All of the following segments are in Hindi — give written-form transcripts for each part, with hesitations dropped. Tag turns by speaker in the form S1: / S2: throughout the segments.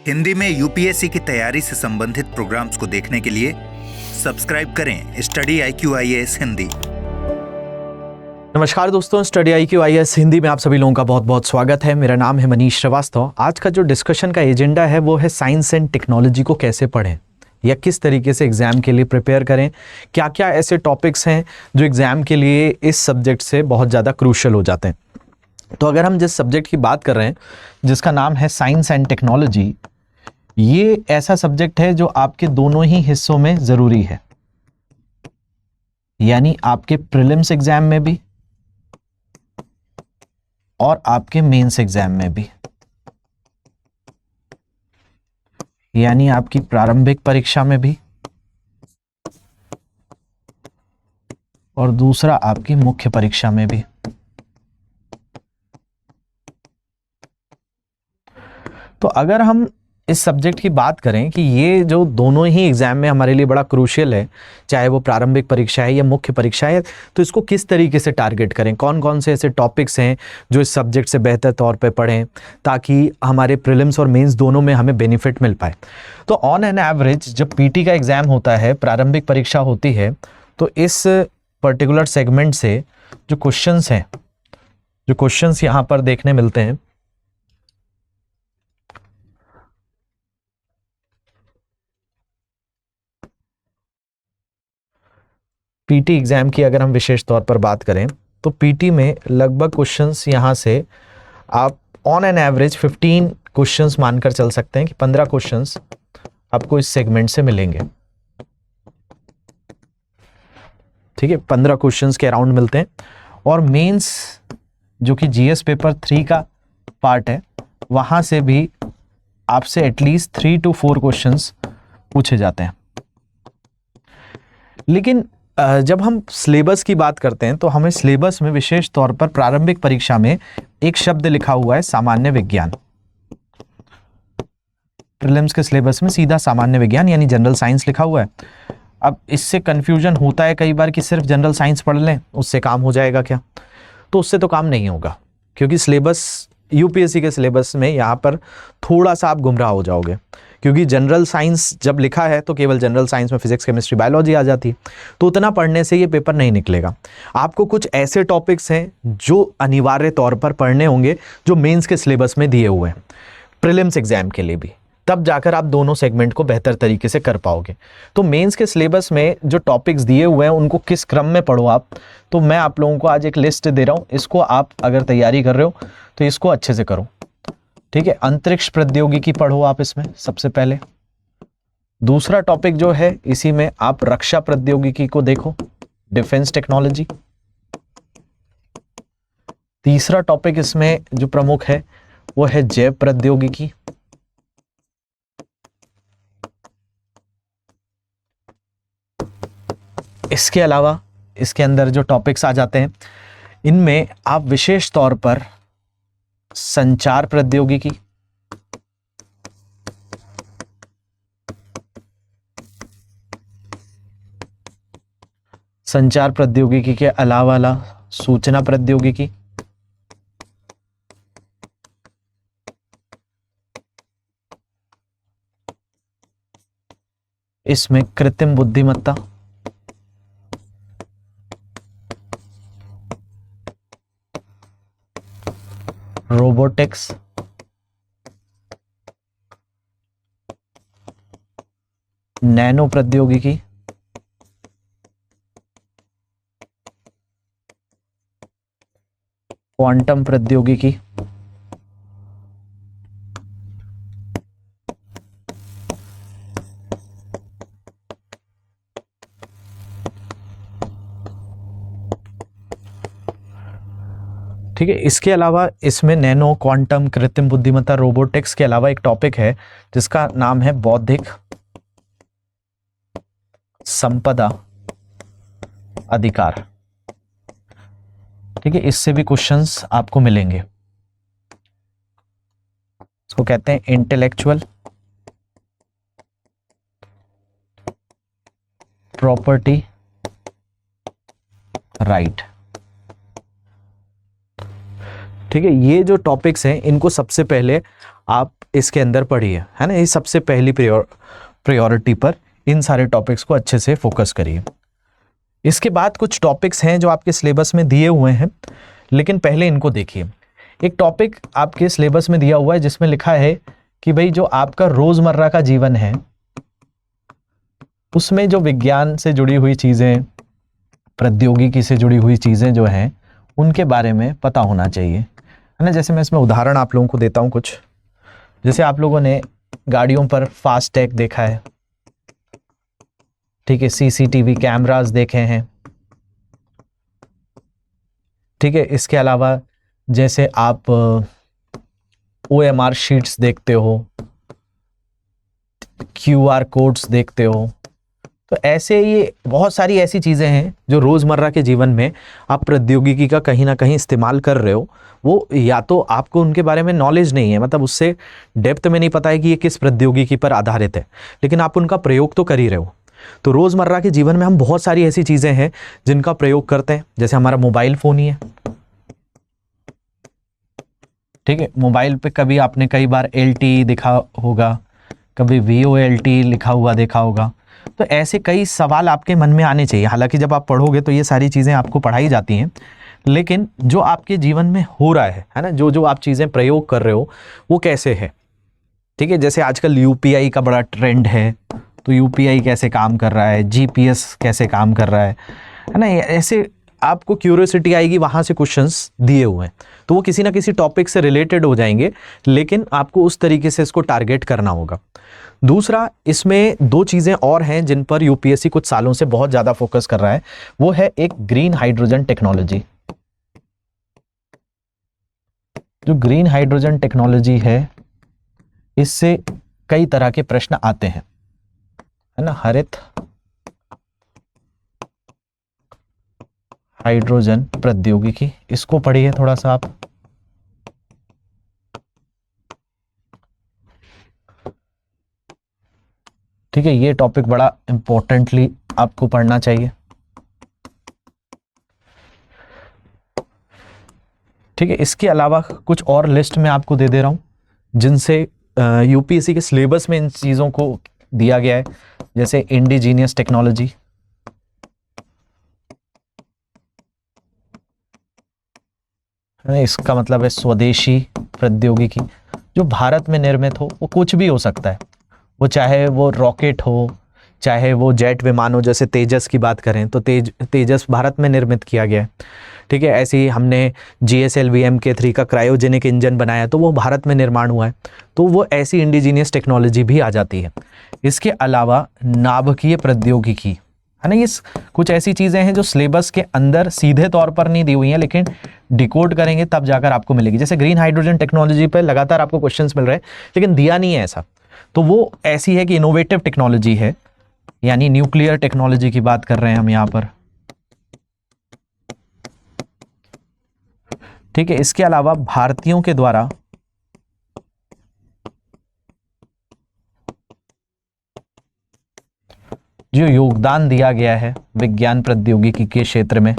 S1: हिंदी में यूपीएससी की तैयारी से संबंधित प्रोग्राम्स को देखने के लिए सब्सक्राइब करें स्टडी IQ-IAS हिंदी।
S2: नमस्कार दोस्तों, स्टडी IQ-IAS हिंदी में आप सभी लोगों का बहुत बहुत स्वागत है। मेरा नाम है मनीष श्रीवास्तव। आज का जो डिस्कशन का एजेंडा है वो है साइंस एंड टेक्नोलॉजी को कैसे पढ़ें या किस तरीके से एग्जाम के लिए प्रिपेयर करें। क्या क्या ऐसे टॉपिक्स हैं जो एग्जाम के लिए इस सब्जेक्ट से बहुत ज़्यादा क्रूशियल हो जाते हैं। तो अगर हम जिस सब्जेक्ट की बात कर रहे हैं जिसका नाम है साइंस एंड टेक्नोलॉजी, ये ऐसा सब्जेक्ट है जो आपके दोनों ही हिस्सों में ज़रूरी है, यानी आपके प्रीलिम्स एग्जाम में भी और आपके मेंस एग्जाम में भी, यानी आपकी प्रारंभिक परीक्षा में भी और दूसरा आपकी मुख्य परीक्षा में भी। तो अगर हम इस सब्जेक्ट की बात करें कि ये जो दोनों ही एग्जाम में हमारे लिए बड़ा क्रूशियल है, चाहे वो प्रारंभिक परीक्षा है या मुख्य परीक्षा है, तो इसको किस तरीके से टारगेट करें, कौन कौन से ऐसे टॉपिक्स हैं जो इस सब्जेक्ट से बेहतर तौर पे पढ़ें ताकि हमारे प्रीलिम्स और मेंस दोनों में हमें बेनिफिट मिल पाए। तो ऑन एन एवरेज जब पीटी का एग्जाम होता है, प्रारंभिक परीक्षा होती है, तो इस पर्टिकुलर सेगमेंट से जो क्वेश्चंस यहाँ पर देखने मिलते हैं, पीटी एग्जाम की अगर हम विशेष तौर पर बात करें तो पीटी में लगभग क्वेश्चंस यहाँ से आप ऑन एन एवरेज 15 क्वेश्चंस मानकर चल सकते हैं कि 15 क्वेश्चंस आपको इस सेगमेंट से मिलेंगे। ठीक है, 15 क्वेश्चंस के अराउंड मिलते हैं। और मेंस जो कि जीएस पेपर 3 का पार्ट है, वहां से भी आपसे एटलीस्ट 3 to 4 क्वेश्चंस पूछे जाते हैं। लेकिन जब हम सिलेबस की बात करते हैं तो हमें सिलेबस में विशेष तौर पर प्रारंभिक परीक्षा में एक शब्द लिखा हुआ है सामान्य विज्ञान। प्रीलिम्स के सिलेबस में सीधा सामान्य विज्ञान यानी जनरल साइंस लिखा हुआ है। अब इससे कंफ्यूजन होता है कई बार कि सिर्फ जनरल साइंस पढ़ लें उससे काम हो जाएगा क्या? तो उससे तो काम नहीं होगा, क्योंकि सिलेबस यूपीएससी के सिलेबस में यहाँ पर थोड़ा सा आप गुमराह हो जाओगे, क्योंकि जनरल साइंस जब लिखा है तो केवल जनरल साइंस में फिजिक्स, केमिस्ट्री, बायोलॉजी आ जाती है। तो उतना पढ़ने से ये पेपर नहीं निकलेगा। आपको कुछ ऐसे टॉपिक्स हैं जो अनिवार्य तौर पर पढ़ने होंगे जो मेंस के सिलेबस में दिए हुए हैं प्रीलिम्स एग्जाम के लिए भी, तब जाकर आप दोनों सेगमेंट को बेहतर तरीके से कर पाओगे। तो मेंस के सिलेबस में जो टॉपिक्स दिए हुए हैं उनको किस क्रम में पढ़ो आप, तो मैं आप लोगों को आज एक लिस्ट दे रहा हूँ। इसको आप अगर तैयारी कर रहे हो तो इसको अच्छे से करो। ठीक है, अंतरिक्ष प्रौद्योगिकी पढ़ो आप इसमें सबसे पहले। दूसरा टॉपिक जो है इसी में आप रक्षा प्रौद्योगिकी को देखो, डिफेंस टेक्नोलॉजी। तीसरा टॉपिक इसमें जो प्रमुख है वो है जैव प्रौद्योगिकी। इसके अलावा इसके अंदर जो टॉपिक्स आ जाते हैं इनमें आप विशेष तौर पर संचार प्रौद्योगिकी, संचार प्रौद्योगिकी के अलावा सूचना प्रौद्योगिकी, इसमें कृत्रिम बुद्धिमत्ता, रोबोटिक्स, नैनो प्रौद्योगिकी, क्वांटम प्रौद्योगिकी, ठीक है। इसके अलावा इसमें नैनो, क्वांटम, कृत्रिम बुद्धिमत्ता, रोबोटिक्स के अलावा एक टॉपिक है जिसका नाम है बौद्धिक संपदा अधिकार। ठीक है, इससे भी क्वेश्चंस आपको मिलेंगे। इसको कहते हैं इंटेलेक्चुअल प्रॉपर्टी राइट। ठीक है, ये जो टॉपिक्स हैं इनको सबसे पहले आप इसके अंदर पढ़िए, है ना। ये सबसे पहली प्रायोरिटी पर इन सारे टॉपिक्स को अच्छे से फोकस करिए। इसके बाद कुछ टॉपिक्स हैं जो आपके सिलेबस में दिए हुए हैं, लेकिन पहले इनको देखिए। एक टॉपिक आपके सिलेबस में दिया हुआ है जिसमें लिखा है कि भाई जो आपका रोजमर्रा का जीवन है उसमें जो विज्ञान से जुड़ी हुई चीजें, प्रौद्योगिकी से जुड़ी हुई चीजें जो हैं उनके बारे में पता होना चाहिए, है ना। जैसे मैं इसमें उदाहरण आप लोगों को देता हूं कुछ। जैसे आप लोगों ने गाड़ियों पर फास्टैग देखा है, ठीक है, सीसीटीवी कैमरास देखे हैं, ठीक है। इसके अलावा जैसे आप OMR शीट्स देखते हो, QR कोड्स देखते हो, तो ऐसे ये बहुत सारी ऐसी चीज़ें हैं जो रोज़मर्रा के जीवन में आप प्रौद्योगिकी का कहीं ना कहीं इस्तेमाल कर रहे हो। वो या तो आपको उनके बारे में नॉलेज नहीं है, मतलब उससे डेप्थ में नहीं पता है कि ये किस प्रौद्योगिकी पर आधारित है, लेकिन आप उनका प्रयोग तो कर ही रहे हो। तो रोज़मर्रा के जीवन में हम बहुत सारी ऐसी चीज़ें हैं जिनका प्रयोग करते हैं। जैसे हमारा मोबाइल फ़ोन ही है, ठीक है। मोबाइल पे कभी आपने कई बार LTE दिखा होगा, कभी VOLT लिखा हुआ देखा होगा। तो ऐसे कई सवाल आपके मन में आने चाहिए। हालांकि जब आप पढ़ोगे तो ये सारी चीज़ें आपको पढ़ाई जाती हैं, लेकिन जो आपके जीवन में हो रहा है ना, जो जो आप चीज़ें प्रयोग कर रहे हो वो कैसे है, ठीक है। जैसे आजकल UPI का बड़ा ट्रेंड है, तो UPI कैसे काम कर रहा है, GPS कैसे काम कर रहा है ना। ऐसे आपको क्यूरियोसिटी आएगी, वहाँ से क्वेश्चंस दिए हुए हैं, तो वो किसी ना किसी टॉपिक से रिलेटेड हो जाएंगे, लेकिन आपको उस तरीके से इसको टारगेट करना होगा। दूसरा, इसमें दो चीज़ें और हैं जिन पर UPSC कुछ सालों से बहुत ज़्यादा फोकस कर रहा है। वो है एक ग्रीन हाइड्रोजन टेक्नोलॉजी। जो ग्रीन हाइड्रोजन टेक्नोलॉजी है, इससे कई तरह के प्रश्न आते हैं, है ना। हरित हाइड्रोजन प्रौद्योगिकी, इसको पढ़िए थोड़ा सा आप। ठीक है, ये टॉपिक बड़ा इंपॉर्टेंटली आपको पढ़ना चाहिए, ठीक है। इसके अलावा कुछ और लिस्ट में आपको दे रहा हूं जिनसे UPSC के सिलेबस में इन चीज़ों को दिया गया है। जैसे इंडिजीनियस टेक्नोलॉजी, इसका मतलब है स्वदेशी प्रौद्योगिकी। जो भारत में निर्मित हो वो कुछ भी हो सकता है, वो चाहे वो रॉकेट हो, चाहे वो जेट विमान हो। जैसे तेजस की बात करें तो तेजस भारत में निर्मित किया गया है, ठीक है। ऐसे ही हमने GSLV Mk3 का क्रायोजेनिक इंजन बनाया, तो वो भारत में निर्माण हुआ है, तो वो ऐसी इंडिजीनियस टेक्नोलॉजी भी आ जाती है। इसके अलावा नाभिकीय प्रौद्योगिकी, है ना। ये कुछ ऐसी चीज़ें हैं जो सिलेबस के अंदर सीधे तौर पर नहीं दी हुई हैं, लेकिन डिकोड करेंगे तब जाकर आपको मिलेगी। जैसे ग्रीन हाइड्रोजन टेक्नोलॉजी पे लगातार आपको क्वेश्चंस मिल रहे हैं, लेकिन दिया नहीं है ऐसा। तो वो ऐसी है कि इनोवेटिव टेक्नोलॉजी है, यानी न्यूक्लियर टेक्नोलॉजी की बात कर रहे हैं हम यहाँ पर, ठीक है। इसके अलावा भारतीयों के द्वारा जो योगदान दिया गया है विज्ञान प्रौद्योगिकी के क्षेत्र में,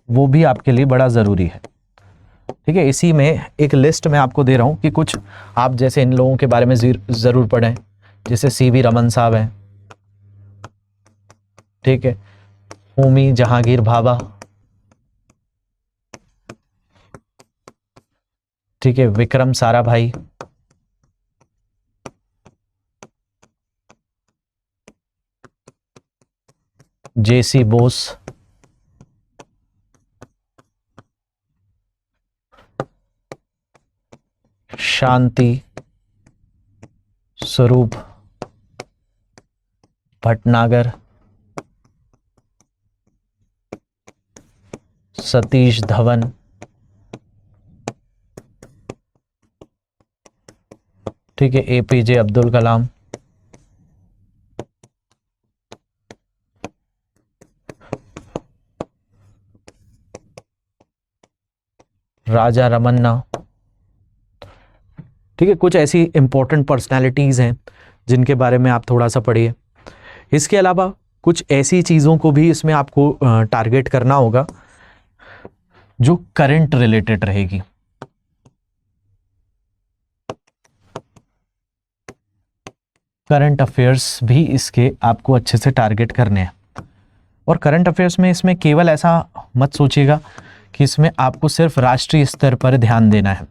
S2: वो भी आपके लिए बड़ा ज़रूरी है, ठीक है। इसी में एक लिस्ट में आपको दे रहा हूं कि कुछ आप जैसे इन लोगों के बारे में ज़रूर पढ़ें। जैसे CV रमन साहब हैं, ठीक है। होमी जहांगीर भाभा, ठीक है। विक्रम साराभाई, JC बोस, शांति स्वरूप भटनागर, सतीश धवन, ठीक है। APJ अब्दुल कलाम, राजा रमन्ना, ठीक है। कुछ ऐसी इंपॉर्टेंट पर्सनालिटीज़ हैं जिनके बारे में आप थोड़ा सा पढ़िए। इसके अलावा कुछ ऐसी चीज़ों को भी इसमें आपको टारगेट करना होगा जो करंट रिलेटेड रहेगी, करंट अफेयर्स भी इसके आपको अच्छे से टारगेट करने हैं। और करंट अफेयर्स में इसमें केवल ऐसा मत सोचिएगा कि इसमें आपको सिर्फ राष्ट्रीय स्तर पर ध्यान देना है,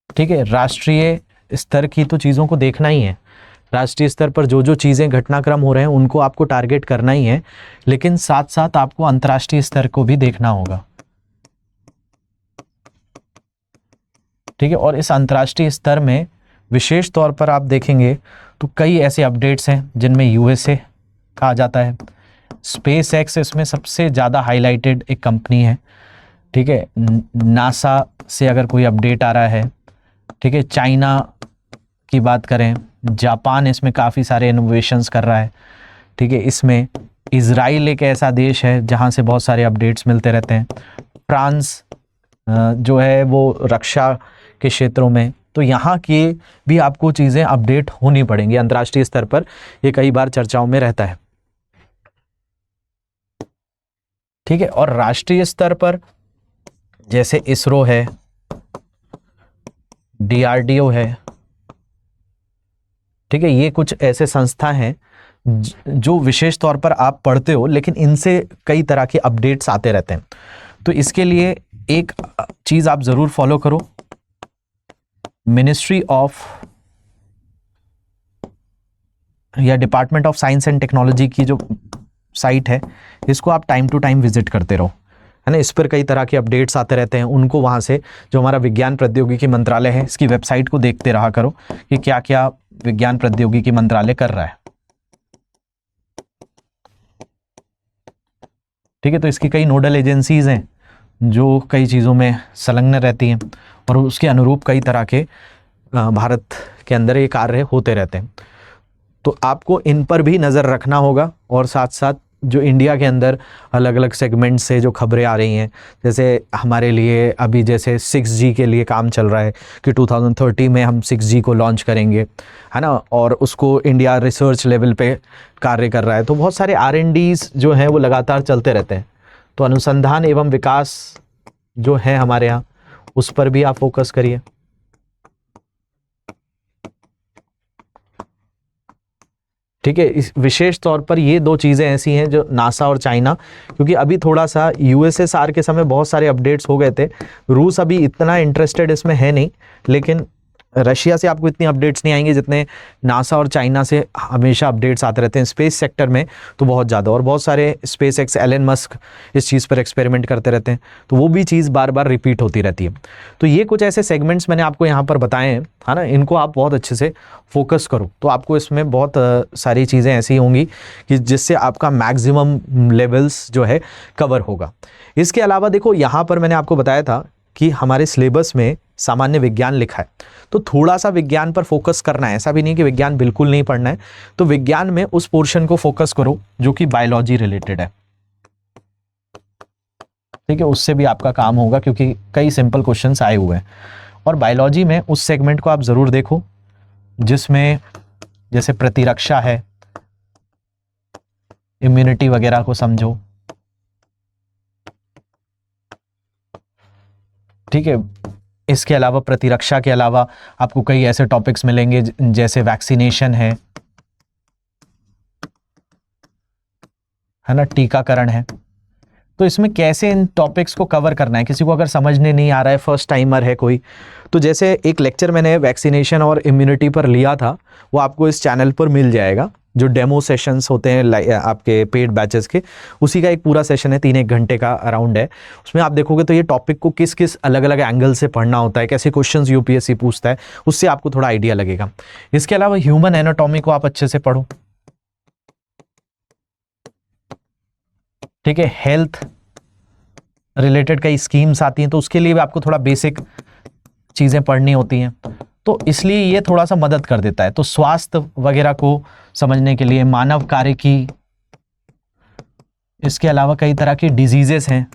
S2: ठीक है। राष्ट्रीय स्तर की तो चीज़ों को देखना ही है, राष्ट्रीय स्तर पर जो जो चीज़ें घटनाक्रम हो रहे हैं उनको आपको टारगेट करना ही है, लेकिन साथ साथ आपको अंतर्राष्ट्रीय स्तर को भी देखना होगा, ठीक है। और इस अंतर्राष्ट्रीय स्तर में विशेष तौर पर आप देखेंगे तो कई ऐसे अपडेट्स हैं जिनमें यूएसए कहा जाता है, स्पेस एक्स इसमें सबसे ज़्यादा हाईलाइटेड एक कंपनी है, ठीक है। नासा से अगर कोई अपडेट आ रहा है, ठीक है। चाइना की बात करें, जापान इसमें काफ़ी सारे इनोवेशंस कर रहा है, ठीक है। इसमें इज़राइल एक ऐसा देश है जहाँ से बहुत सारे अपडेट्स मिलते रहते हैं, फ्रांस जो है वो रक्षा के क्षेत्रों में, तो यहाँ की भी आपको चीज़ें अपडेट होनी पड़ेंगी अंतर्राष्ट्रीय स्तर पर, ये कई बार चर्चाओं में रहता है, ठीक है। और राष्ट्रीय स्तर पर जैसे इसरो है, डीआरडीओ है, ठीक है, ये कुछ ऐसे संस्था हैं जो विशेष तौर पर आप पढ़ते हो, लेकिन इनसे कई तरह के अपडेट्स आते रहते हैं। तो इसके लिए एक चीज़ आप ज़रूर फॉलो करो, मिनिस्ट्री ऑफ या department of science and technology की जो साइट है, इसको आप टाइम टू टाइम विजिट करते रहो, है ना। इस पर कई तरह के अपडेट्स आते रहते हैं, उनको वहाँ से जो हमारा विज्ञान प्रौद्योगिकी मंत्रालय है, इसकी वेबसाइट को देखते रहा करो कि क्या क्या विज्ञान प्रौद्योगिकी मंत्रालय कर रहा है, ठीक है। तो इसकी कई नोडल एजेंसीज हैं जो कई चीज़ों में संलग्न रहती हैं और उसके अनुरूप कई तरह के भारत के अंदर ये कार्य होते रहते हैं। तो आपको इन पर भी नज़र रखना होगा, और साथ साथ जो इंडिया के अंदर अलग अलग सेगमेंट से जो खबरें आ रही हैं, जैसे हमारे लिए अभी जैसे 6G के लिए काम चल रहा है कि 2030 में हम 6G को लॉन्च करेंगे, है ना, और उसको इंडिया रिसर्च लेवल पे कार्य कर रहा है। तो बहुत सारे R&Ds जो हैं वो लगातार चलते रहते हैं, तो अनुसंधान एवं विकास जो है हमारे यहाँ, उस पर भी आप फोकस करिए, ठीक है। इस विशेष तौर पर ये दो चीज़ें ऐसी हैं जो नासा और चाइना, क्योंकि अभी थोड़ा सा यूएसएसआर के समय बहुत सारे अपडेट्स हो गए थे, रूस अभी इतना इंटरेस्टेड इसमें है नहीं, लेकिन रशिया से आपको इतनी अपडेट्स नहीं आएंगे जितने नासा और चाइना से हमेशा अपडेट्स आते रहते हैं स्पेस सेक्टर में, तो बहुत ज़्यादा। और बहुत सारे स्पेस एक्स, एलन मस्क इस चीज़ पर एक्सपेरिमेंट करते रहते हैं, तो वो भी चीज़ बार बार रिपीट होती रहती है। तो ये कुछ ऐसे सेगमेंट्स मैंने आपको यहाँ पर बताए हैं, है ना, इनको आप बहुत अच्छे से फोकस करो, तो आपको इसमें बहुत सारी चीज़ें ऐसी होंगी कि जिससे आपका मैक्सिमम लेवल्स जो है कवर होगा। इसके अलावा देखो, यहाँ पर मैंने आपको बताया था कि हमारे सिलेबस में सामान्य विज्ञान लिखा है, तो थोड़ा सा विज्ञान पर फोकस करना है, ऐसा भी नहीं कि विज्ञान बिल्कुल नहीं पढ़ना है। तो विज्ञान में उस पोर्शन को फोकस करो जो कि बायोलॉजी रिलेटेड है, ठीक है, उससे भी आपका काम होगा क्योंकि कई सिंपल क्वेश्चंस आए हुए हैं। और बायोलॉजी में उस सेगमेंट को आप ज़रूर देखो जिसमें जैसे प्रतिरक्षा है, इम्यूनिटी वगैरह को समझो, ठीक है। इसके अलावा प्रतिरक्षा के अलावा आपको कई ऐसे टॉपिक्स मिलेंगे जैसे वैक्सीनेशन है ना, टीकाकरण है। तो इसमें कैसे इन टॉपिक्स को कवर करना है, किसी को अगर समझने नहीं आ रहा है, फर्स्ट टाइमर है कोई, तो जैसे एक लेक्चर मैंने वैक्सीनेशन और इम्यूनिटी पर लिया था, वो आपको इस चैनल पर मिल जाएगा, जो डेमो सेशंस होते हैं आपके पेड बैचेस के, उसी का एक पूरा सेशन है, 3-1 घंटे का अराउंड है। उसमें आप देखोगे तो ये टॉपिक को किस किस अलग अलग एंगल से पढ़ना होता है, कैसे क्वेश्चंस यूपीएससी पूछता है, उससे आपको थोड़ा आइडिया लगेगा। इसके अलावा ह्यूमन एनाटॉमी को आप अच्छे से पढ़ो, ठीक है। हेल्थ रिलेटेड कई स्कीम्स आती हैं, तो उसके लिए भी आपको थोड़ा बेसिक चीज़ें पढ़नी होती हैं, तो इसलिए ये थोड़ा सा मदद कर देता है। तो स्वास्थ्य वगैरह को समझने के लिए, मानव कार्य की, इसके अलावा कई तरह की डिजीजेस हैं,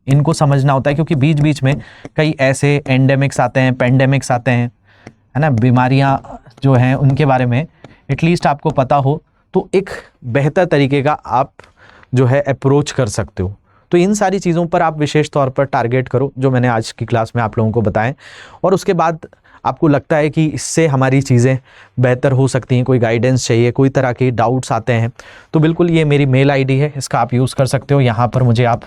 S2: इनको समझना होता है, क्योंकि बीच बीच में कई ऐसे एंडेमिक्स आते हैं, पेंडेमिक्स आते हैं, है ना, बीमारियां जो हैं उनके बारे में एटलीस्ट आपको पता हो, तो एक बेहतर तरीके का आप जो है अप्रोच कर सकते हो। तो इन सारी चीज़ों पर आप विशेष तौर पर टारगेट करो, जो मैंने आज की क्लास में आप लोगों को बताएं। और उसके बाद आपको लगता है कि इससे हमारी चीज़ें बेहतर हो सकती हैं, कोई गाइडेंस चाहिए, कोई तरह के डाउट्स आते हैं, तो बिल्कुल ये मेरी मेल आईडी है, इसका आप यूज़ कर सकते हो। यहाँ पर मुझे आप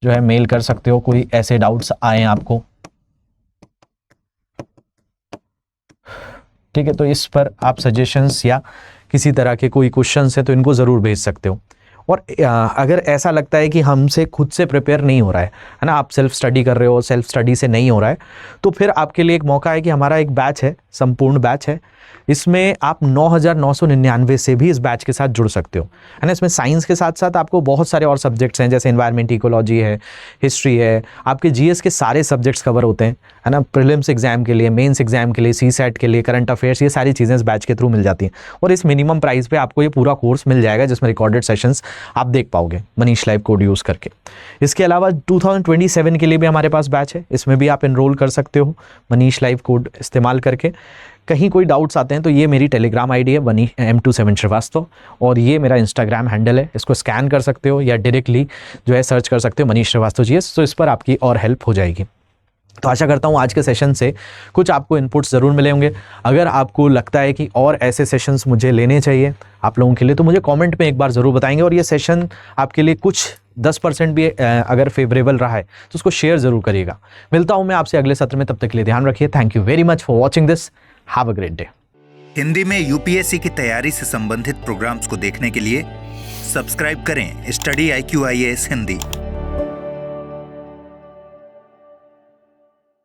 S2: जो है मेल कर सकते हो, कोई ऐसे डाउट्स आए आपको, ठीक है। तो इस पर आप सजेशंस या किसी तरह के कोई क्वेश्चंस हैं तो इनको ज़रूर भेज सकते हो। और अगर ऐसा लगता है कि हमसे खुद से प्रिपेयर नहीं हो रहा है ना, आप सेल्फ स्टडी कर रहे हो, सेल्फ स्टडी से नहीं हो रहा है, तो फिर आपके लिए एक मौका है कि हमारा एक बैच है, संपूर्ण बैच है, इसमें आप 9,999 से भी इस बैच के साथ जुड़ सकते हो, है ना। इसमें साइंस के साथ साथ आपको बहुत सारे और सब्जेक्ट्स हैं, जैसे एनवायरमेंट, इकोलॉजी है, हिस्ट्री है, आपके जीएस के सारे सब्जेक्ट्स कवर होते हैं, है ना। प्रीलिम्स एग्जाम के लिए, मेंस एग्जाम के लिए, सीसैट के लिए, करंट अफेयर्स, ये सारी चीज़ें इस बैच के थ्रू मिल जाती हैं। और इस मिनिमम प्राइस पे आपको ये पूरा कोर्स मिल जाएगा, जिसमें रिकॉर्डेड सेशंस आप देख पाओगे मनीष लाइव कोड यूज़ करके। इसके अलावा 2027 के लिए भी हमारे पास बैच है, इसमें भी आप एनरोल कर सकते हो मनीष लाइव कोड इस्तेमाल करके। कहीं कोई डाउट्स आते हैं तो ये मेरी टेलीग्राम आईडी है M27 श्रीवास्तव, और ये मेरा इंस्टाग्राम हैंडल है, इसको स्कैन कर सकते हो या डायरेक्टली जो है सर्च कर सकते हो मनीष श्रीवास्तव जीएस, तो इस पर आपकी और हेल्प हो जाएगी। तो आशा करता हूँ आज के सेशन से कुछ आपको इनपुट्स ज़रूर मिले होंगे। अगर आपको लगता है कि और ऐसे सेशंस मुझे लेने चाहिए आप लोगों के लिए, तो मुझे कमेंट में एक बार ज़रूर बताएंगे। और ये सेशन आपके लिए कुछ 10% भी अगर फेवरेबल रहा है तो उसको शेयर ज़रूर करिएगा। मिलता हूँ मैं आपसे अगले सत्र में, तब तक के लिए ध्यान रखिए। Thank you very much for watching this. Have a great day.
S1: Hindi में यूपीएससी की तैयारी से संबंधित प्रोग्राम्स को देखने के लिए सब्सक्राइब करें स्टडी IQ IAS हिंदी।